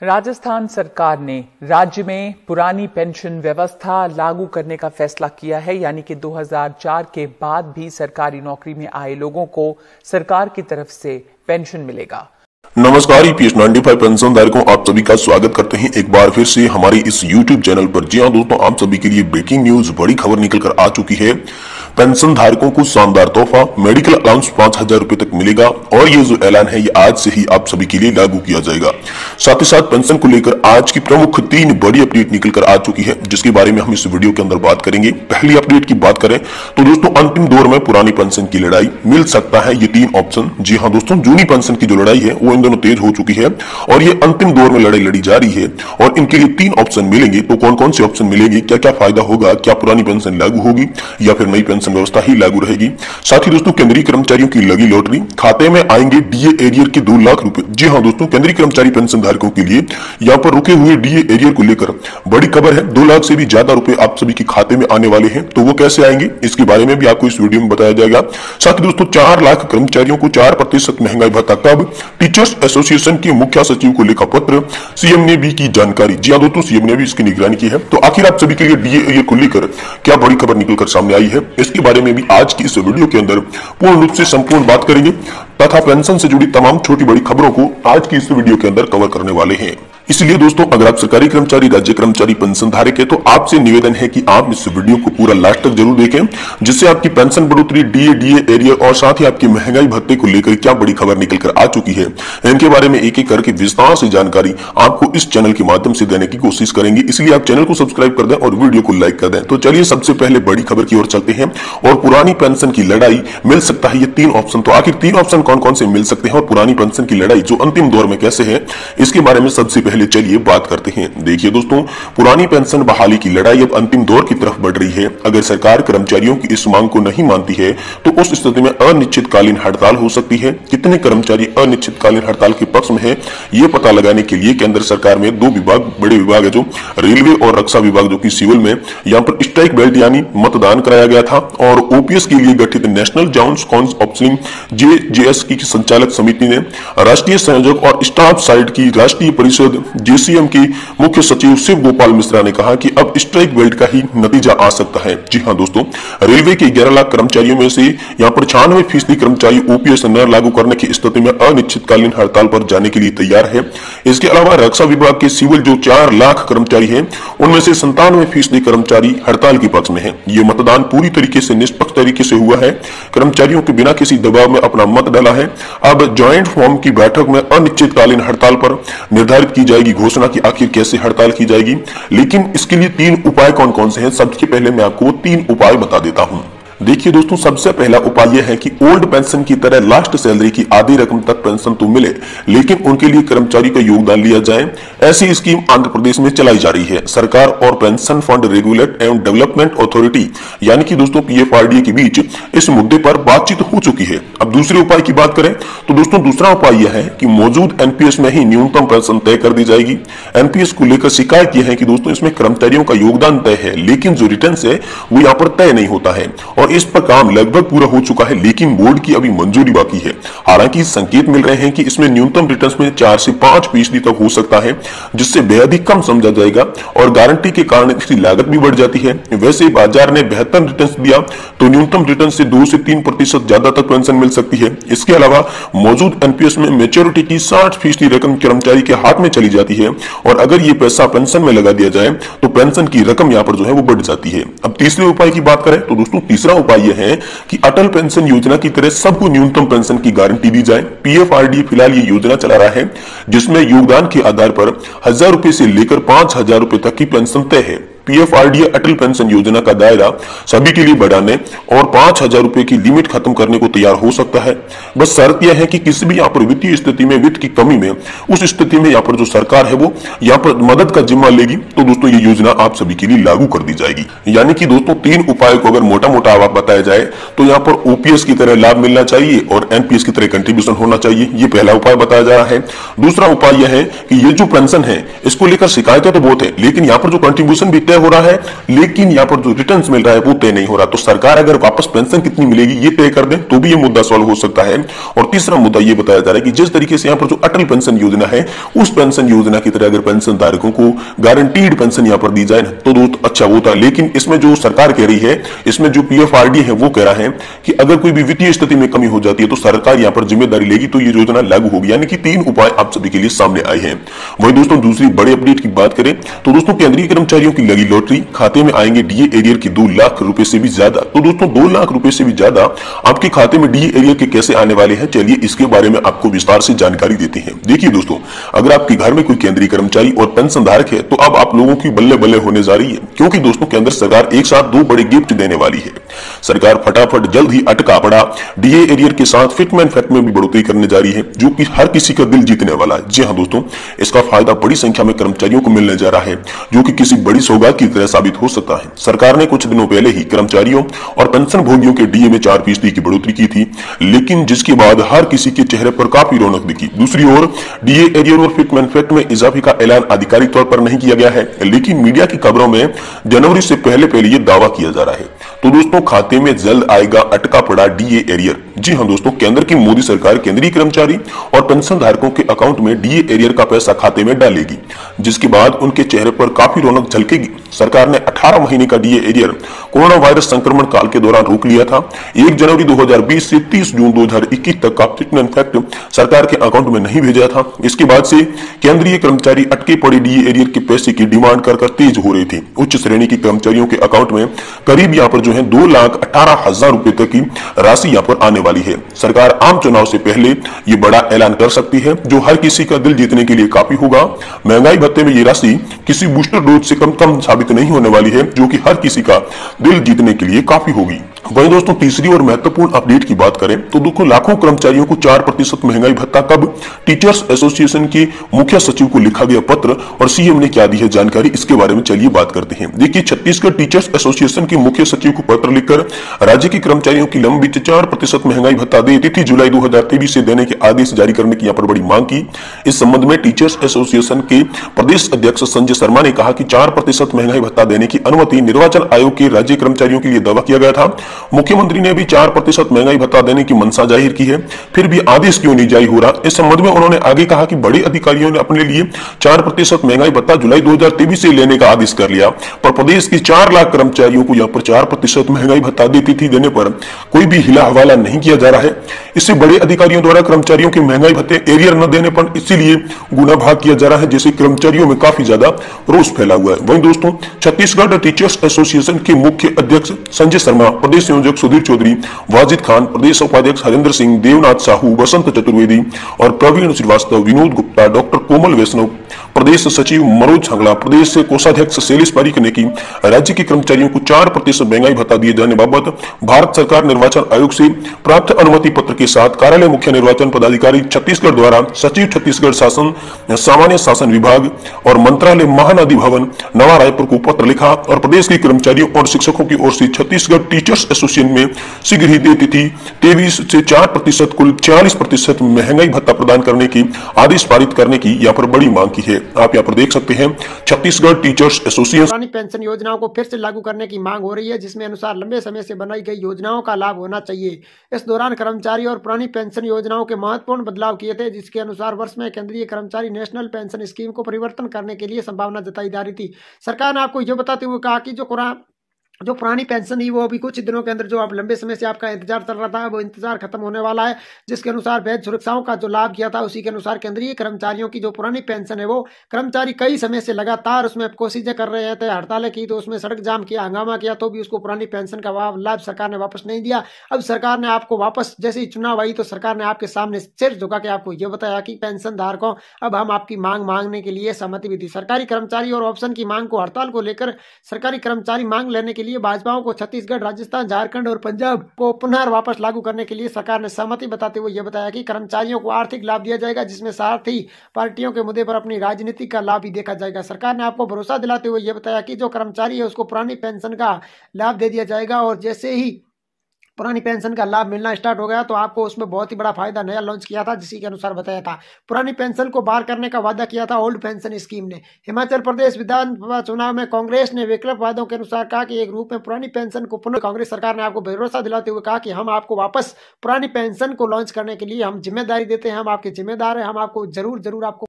राजस्थान सरकार ने राज्य में पुरानी पेंशन व्यवस्था लागू करने का फैसला किया है, यानी कि 2004 के बाद भी सरकारी नौकरी में आए लोगों को सरकार की तरफ से पेंशन मिलेगा। नमस्कार, ईपीएस 95 पेंशन धारकों आप सभी का स्वागत करते हैं एक बार फिर से हमारे इस YouTube चैनल पर। जी हां दोस्तों, आप सभी के लिए ब्रेकिंग न्यूज, बड़ी खबर निकल कर आ चुकी है। पेंशन धारकों को शानदार तोहफा, मेडिकल अलाउंस 5000 रुपए तक मिलेगा और ये जो ऐलान है ये आज से ही आप सभी के लिए लागू किया जाएगा। साथ ही साथ पेंशन को लेकर आज की प्रमुख 3 बड़ी अपडेट निकल कर आ चुकी है, जिसके बारे में हम इस वीडियो के अंदर बात करेंगे। पहली अपडेट की बात करें तो दोस्तों, अंतिम दौर में पुरानी पेंशन की लड़ाई मिल सकता है ये 3 ऑप्शन। जी हाँ दोस्तों, जूनी पेंशन की जो लड़ाई है वो इन दोनों तेज हो चुकी है और ये अंतिम दौर में लड़ाई लड़ी जा रही है और इनके लिए 3 ऑप्शन मिलेंगे। तो कौन कौन से ऑप्शन मिलेंगे, क्या क्या फायदा होगा, क्या पुरानी पेंशन लागू होगी या फिर नई पेंशन व्यवस्था ही लागू रहेगी। साथ ही दोस्तों, केंद्रीय कर्मचारियों की लगी लॉटरी, खाते में आएंगे डीए एरियर के 2 लाख रुपए। जी हाँ दोस्तों, केंद्रीय कर्मचारी पेंशन धारकों के लिए यहाँ पर रुके हुए डीए एरियर को लेकर बड़ी खबर है। 2 लाख से भी ज्यादा रुपए आप सभी के खाते में आने वाले हैं। तो वो कैसे आएंगे, इसके बारे में भी आपको इस वीडियो में बताया जाएगा। साथ ही दोस्तों, 4 लाख कर्मचारियों को 4% महंगाई भत्ता कब, टीचर्स एसोसिएशन के मुख्य सचिव को लिखा पत्र, सीएम ने भी की जानकारी। जी हाँ दोस्तों, सीएम ने भी इसकी निगरानी की है। तो आखिर आप सभी के लिए डीए एरियर को लेकर क्या बड़ी खबर निकलकर सामने आई है, इसके बारे में भी आज की इस वीडियो के अंदर पूर्ण रूप से संपूर्ण बात करेंगे तथा पेंशन से जुड़ी तमाम छोटी बड़ी खबरों को आज की इस वीडियो के अंदर कवर करने वाले हैं। इसलिए दोस्तों, अगर आप सरकारी कर्मचारी, राज्य कर्मचारी पेंशन धारक है तो आपसे निवेदन है कि आप इस वीडियो को पूरा लास्ट तक जरूर देखें, जिससे आपकी पेंशन बढ़ोतरी, डीए एरियर और साथ ही आपकी महंगाई भत्ते को लेकर क्या बड़ी खबर निकल कर आ चुकी है, इनके बारे में एक एक करके विस्तार से जानकारी आपको इस चैनल के माध्यम से देने की कोशिश करेंगे। इसलिए आप चैनल को सब्सक्राइब कर दें और वीडियो को लाइक कर दें। तो चलिए सबसे पहले बड़ी खबर की ओर चलते हैं और पुरानी पेंशन की लड़ाई मिल सकता है ये 3 ऑप्शन। तो आखिर 3 ऑप्शन कौन कौन से मिल सकते हैं और पुरानी पेंशन की लड़ाई जो अंतिम दौर में कैसे है, इसके बारे में सबसे पहले चलिए बात करते हैं। देखिए दोस्तों, पुरानी पेंशन बहाली की लड़ाई अब अंतिम दौर की तरफ बढ़ रही है। अगर सरकार कर्मचारियों की इस मांग को नहीं मानती है तो उस स्थिति में अनिश्चितकालीन हड़ताल हो सकती है। कितने कर्मचारी अनिश्चितकालीन हड़ताल के पक्ष में है, ये पता लगाने के लिए केंद्र सरकार में 2 विभाग, बड़े विभाग है जो रेलवे और रक्षा विभाग, जो कि सिविल में यहाँ पर स्ट्राइक बेल्ट यानी मतदान कराया गया था और ओपीएस के लिए गठित नेशनल जॉइंट काउंसिल जेजेएस की संचालक समिति ने राष्ट्रीय संयोजक और स्टाफ साइड की राष्ट्रीय परिषद जेसीएम के मुख्य सचिव शिव गोपाल मिश्रा ने कहा कि अब स्ट्राइक बेल्ट का ही नतीजा आ सकता है। जी हां दोस्तों, रेलवे के 11 लाख कर्मचारियों में से यहाँ पर 96% कर्मचारी ओपीएस न लागू करने की स्थिति में अनिश्चितकालीन हड़ताल पर जाने के लिए तैयार है। इसके अलावा रक्षा विभाग के सिविल जो 4 लाख कर्मचारी हैं, उनमें से 97% कर्मचारी हड़ताल के पक्ष में है। ये मतदान पूरी तरीके से निष्पक्ष तरीके से हुआ है। कर्मचारियों के बिना किसी दबाव में अपना मत डाला है। अब ज्वाइंट फॉर्म की बैठक में अनिश्चितकालीन हड़ताल पर निर्धारित की जाएगी घोषणा की आखिर कैसे हड़ताल की जाएगी। लेकिन इसके लिए 3 उपाय कौन कौन से हैं, सबसे पहले मैं आपको 3 उपाय बता देता हूं। देखिए दोस्तों, सबसे पहला उपाय यह है कि ओल्ड पेंशन की तरह लास्ट सैलरी की आधी रकम तक पेंशन तो मिले, लेकिन उनके लिए कर्मचारी का योगदान लिया जाए। ऐसी स्कीम आंध्र प्रदेश में चलाई जा रही है। सरकार और पेंशन फंड रेगुलेट एवं डेवलपमेंट अथॉरिटी यानी कि दोस्तों पीएफआरडीए के बीच इस मुद्दे पर बातचीत हो चुकी है। अब दूसरे उपाय की बात करें तो दोस्तों, दूसरा उपाय यह है कि मौजूद एनपीएस में ही न्यूनतम पेंशन तय कर दी जाएगी। एनपीएस को लेकर शिकायत यह है कि दोस्तों इसमें कर्मचारियों का योगदान तय है, लेकिन जो रिटर्न है वो यहाँ पर तय नहीं होता है और इस पर काम लगभग पूरा हो चुका है, लेकिन बोर्ड की अभी मंजूरी बाकी है। हालांकि संकेत मिल रहे हैं कि इसमें न्यूनतम रिटर्न्स में 4 से 5% तक हो सकता है, जिससे बेहद ही कम समझा जाएगा और गारंटी के कारण इसकी लागत भी बढ़ जाती है। वैसे बाजार ने बेहतर रिटर्न्स दिया तो न्यूनतम रिटर्न से 2 से 3% ज्यादा तक पेंशन मिल सकती है। इसके अलावा मौजूद एनपीएस में मेच्योरिटी की 60% रकम कर्मचारी के हाथ में चली जाती है और अगर ये पैसा पेंशन में लगा दिया जाए तो पेंशन की रकम यहाँ पर जो है वो बढ़ जाती है। अब तीसरे उपाय की बात करें तो दोस्तों, तीसरा उपाय यह है कि अटल पेंशन योजना की तरह सबको न्यूनतम पेंशन की गारंटी दी जाए। पीएफआरडीए फिलहाल ये योजना चला रहा है, जिसमें योगदान के आधार पर 1000 रुपए से लेकर 5000 रुपए तक की पेंशन तय है। पीएफआरडीए अटल पेंशन योजना का दायरा सभी के लिए बढ़ाने और 5000 रुपए की लिमिट खत्म करने को तैयार हो सकता है। बस शर्त यह है कि किसी भी यहाँ पर वित्तीय स्थिति में, वित्त की कमी में, उस स्थिति में यहाँ पर जो सरकार है वो यहाँ पर मदद का जिम्मा लेगी तो दोस्तों ये योजना आप सभी के लिए लागू कर दी जाएगी। यानी कि दोस्तों 3 उपायों को अगर मोटा मोटा बताया जाए तो यहाँ पर ओपीएस की तरह लाभ मिलना चाहिए और एनपीएस की तरह कंट्रीब्यूशन होना चाहिए। ये पहला उपाय बताया जा रहा है। दूसरा उपाय यह है कि ये जो पेंशन है इसको लेकर शिकायतें तो बहुत है, लेकिन यहाँ पर जो कंट्रीब्यूशन भी तय हो रहा है, लेकिन यहाँ पर जो रिटर्न मिल रहा है वो तय नहीं हो रहा। तो सरकार अगर वापस पेंशन कितनी मिलेगी ये तय कर दे तो भी ये मुद्दा सॉल्व हो सकता है। और तीसरा मुद्दा ये बताया जा रहा है कि जिस तरीके से यहाँ पर जो अटल पेंशन योजना है उस पेंशन योजना की तरह अगर पेंशन धारकों को गारंटीड पेंशन यहाँ पर दी जाए तो दोस्त अच्छा होता है। लेकिन इसमें जो सरकार कह रही है, इसमें जो पीएफआरडी है वो कह रहा है कि अगर कोई भी वित्तीय स्थिति में कमी हो जाती है तो सरकार यहाँ पर जिम्मेदारी लेगी, तो ये योजना लागू होगी। यानी कि 3 उपाय आप सभी के लिए सामने आए हैं। वही दोस्तों दूसरी बड़ी अपडेट की बात करें तो दोस्तों केंद्रीय कर्मचारियों की लगी लॉटरी, खाते में आएंगे डीए एरियर के 2 लाख रुपए से भी ज्यादा। तो दोस्तों 2 लाख रुपए से भी ज्यादा आपके खाते में डीए एरियर के कैसे आने वाले हैं, चलिए इसके बारे में आपको विस्तार से जानकारी देते हैं। देखिए दोस्तों, अगर आपके घर में कोई केंद्रीय कर्मचारी और पेंशन धारक है तो अब आप लोगों की बल्ले बल्ले होने जा रही है, क्योंकि दोस्तों केंद्र सरकार एक साथ 2 बड़े गिफ्ट देने वाली है। सरकार फटाफट जल्द ही अटका पड़ा डीए एरियर के साथ फिटमेंट फैक्ट में भी बढ़ोतरी करने जा रही है, जो कि हर किसी का दिल जीतने वाला है। जी हां दोस्तों, इसका फायदा बड़ी संख्या में कर्मचारियों को मिलने जा रहा है, जो कि किसी बड़ी सौगात की तरह साबित हो सकता है। सरकार ने कुछ दिनों पहले ही कर्मचारियों और पेंशन भोगियों के डीए में 4% की बढ़ोतरी की थी, लेकिन जिसके बाद हर किसी के चेहरे पर काफी रौनक दिखी। दूसरी ओर डीए एरियर और फिटमेंट फैक्ट में इजाफे का ऐलान आधिकारिक तौर पर नहीं किया गया है, लेकिन मीडिया की खबरों में जनवरी से पहले ये दावा किया जा रहा है। तो दोस्तों खाते में जल्द आएगा अटका पड़ा डीए एरियर। जी हां दोस्तों, केंद्र की मोदी सरकार केंद्रीय कर्मचारी और पेंशन धारकों के अकाउंट में डीए एरियर का पैसा खाते में डालेगी, जिसके बाद उनके चेहरे पर काफी रौनक झलकेगी। सरकार ने 18 महीने का डीए एरियर कोरोना वायरस संक्रमण काल के दौरान रोक लिया था। 1 जनवरी 2020 से 30 जून 2021 तक का फिटमेंट फैक्ट सरकार के अकाउंट में नहीं भेजा था। इसके बाद से केंद्रीय कर्मचारी अटके पड़े डीए एरियर के पैसे की डिमांड कर तेज हो रही थी। उच्च श्रेणी के कर्मचारियों के अकाउंट में करीब यहाँ पर जो है 2,18,000 रुपए तक की राशि यहाँ पर आने वाली है। सरकार आम चुनाव से पहले ये बड़ा ऐलान कर सकती है, जो हर किसी का दिल जीतने के लिए काफी होगा। महंगाई भत्ते में ये राशि किसी बूस्टर डोज से कम साबित नहीं होने वाली है, जो कि हर किसी का दिल जीतने के लिए काफी होगी। वहीं दोस्तों तीसरी और महत्वपूर्ण अपडेट की बात करें तो देखो लाखों कर्मचारियों को 4% महंगाई भत्ता कब, टीचर्स एसोसिएशन के मुख्य सचिव को लिखा गया पत्र और सीएम ने क्या दी है जानकारी, इसके बारे में चलिए बात करते हैं। देखिए छत्तीसगढ़ टीचर्स एसोसिएशन के मुख्य सचिव को पत्र लिखकर राज्य के कर्मचारियों की लंबित 4% महंगाई भत्ता दे तिथि जुलाई 2023 से देने के आदेश जारी करने की यहाँ पर बड़ी मांग की। इस संबंध में टीचर्स एसोसिएशन के प्रदेश अध्यक्ष संजय शर्मा ने कहा कि 4% महंगाई भत्ता देने की अनुमति निर्वाचन आयोग के राज्य कर्मचारियों के लिए दावा किया गया था। मुख्यमंत्री ने भी 4% महंगाई भत्ता देने की मंशा जाहिर की है, फिर भी आदेश क्यों नहीं जारी हो रहा। इस संबंध में उन्होंने आगे कहा कि बड़े अधिकारियों ने अपने लिए 4% महंगाई भत्ता जुलाई 2023 से लेने का आदेश कर लिया, पर प्रदेश की 4 लाख कर्मचारियों को यहाँ पर 4% महंगाई भत्ता तिथि देने पर कोई भी हिला हवाला नहीं किया जा रहा है। इससे बड़े अधिकारियों द्वारा कर्मचारियों के महंगाई भत्ते एरियर न देने पर इसीलिए गुना भाग किया जा रहा है, जिससे कर्मचारियों में काफी ज्यादा रोष फैला हुआ है। वहीं दोस्तों छत्तीसगढ़ टीचर्स एसोसिएशन के मुख्य अध्यक्ष संजय शर्मा, प्रदेश संयोजक सुधीर चौधरी, वाजिद खान, प्रदेश उपाध्यक्ष हरिंदर सिंह, देवनाथ साहू, वसंत चतुर्वेदी और प्रवीण श्रीवास्तव, विनोद गुप्ता, डॉक्टर कोमल वैष्णव, प्रदेश सचिव मनोज छंगला, प्रदेश कोषाध्यक्ष शैलेश पारीक ने की राज्य के कर्मचारियों को 4% महंगाई भत्ता दिए जाने बाबत भारत सरकार निर्वाचन आयोग से प्राप्त अनुमति पत्र के साथ कार्यालय मुख्य निर्वाचन पदाधिकारी छत्तीसगढ़ द्वारा सचिव छत्तीसगढ़ शासन सामान्य शासन विभाग और मंत्रालय महानदी भवन नवा रायपुर को पत्र लिखा और प्रदेश के कर्मचारियों और शिक्षकों की ओर से छत्तीसगढ़ टीचर्स एसोसिएशन में शीघ्र ही तिथि 23 से 4% कुल 46% महंगाई भत्ता प्रदान करने की आदेश पारित करने की यहाँ पर बड़ी मांग की है। आप यहाँ पर देख सकते हैं छत्तीसगढ़ टीचर्स एसोसिएशन पुरानी पेंशन योजनाओं को फिर से लागू करने की मांग हो रही है, जिसमें अनुसार लंबे समय से बनाई गई योजनाओं का लाभ होना चाहिए। इस दौरान कर्मचारी और पुरानी पेंशन योजनाओं के महत्वपूर्ण बदलाव किए थे, जिसके अनुसार वर्ष में केंद्रीय कर्मचारी नेशनल पेंशन स्कीम को परिवर्तन करने के लिए संभावना जताई जा रही थी। सरकार ने आपको यह बताते हुए कहा कि जो पुरानी पेंशन थी वो अभी कुछ दिनों के अंदर, जो आप लंबे समय से आपका इंतजार चल रहा था, वो इंतजार खत्म होने वाला है, जिसके अनुसार वैध सुरक्षाओं का जो लाभ किया था उसी के अनुसार केंद्रीय कर्मचारियों की जो पुरानी पेंशन है वो कर्मचारी कई समय से लगातार उसमें कोशिशें कर रहे थे, हड़तालें की, तो उसमें सड़क जाम किया, हंगामा किया, तो भी उसको पुरानी पेंशन का लाभ सरकार ने वापस नहीं दिया। अब सरकार ने आपको वापस, जैसे ही चुनाव आई तो सरकार ने आपके सामने सिर झुका के आपको यह बताया कि पेंशन धारकों अब हम आपकी मांग मांगने के लिए सहमति भी दी। सरकारी कर्मचारी और ऑप्शन की मांग को हड़ताल को लेकर सरकारी कर्मचारी मांग लेने के लिए भाजपाओं को छत्तीसगढ़, राजस्थान, झारखंड और पंजाब को पुनः वापस लागू करने के लिए सरकार ने सहमति बताते हुए यह बताया कि कर्मचारियों को आर्थिक लाभ दिया जाएगा, जिसमें साथ ही पार्टियों के मुद्दे पर अपनी राजनीति का लाभ भी देखा जाएगा। सरकार ने आपको भरोसा दिलाते हुए यह बताया कि जो कर्मचारी है उसको पुरानी पेंशन का लाभ दे दिया जाएगा और जैसे ही पुरानी पेंशन का लाभ मिलना स्टार्ट हो गया, तो आपको उसमें बहुत ही बड़ा फायदा नया लॉन्च किया था, जिसी के अनुसार बताया था। पुरानी पेंशन को बहाल करने का वादा किया था ओल्ड पेंशन स्कीम ने। हिमाचल प्रदेश विधानसभा चुनाव में कांग्रेस ने विकल्प वादों के अनुसार कहा कि एक रूप में पुरानी पेंशन को पुनः कांग्रेस सरकार ने आपको भरोसा दिलाते हुए कहा कि हम आपको वापस पुरानी पेंशन को लॉन्च करने के लिए हम जिम्मेदारी देते हैं, हम आपके जिम्मेदार हैं, हम आपको जरूर आपको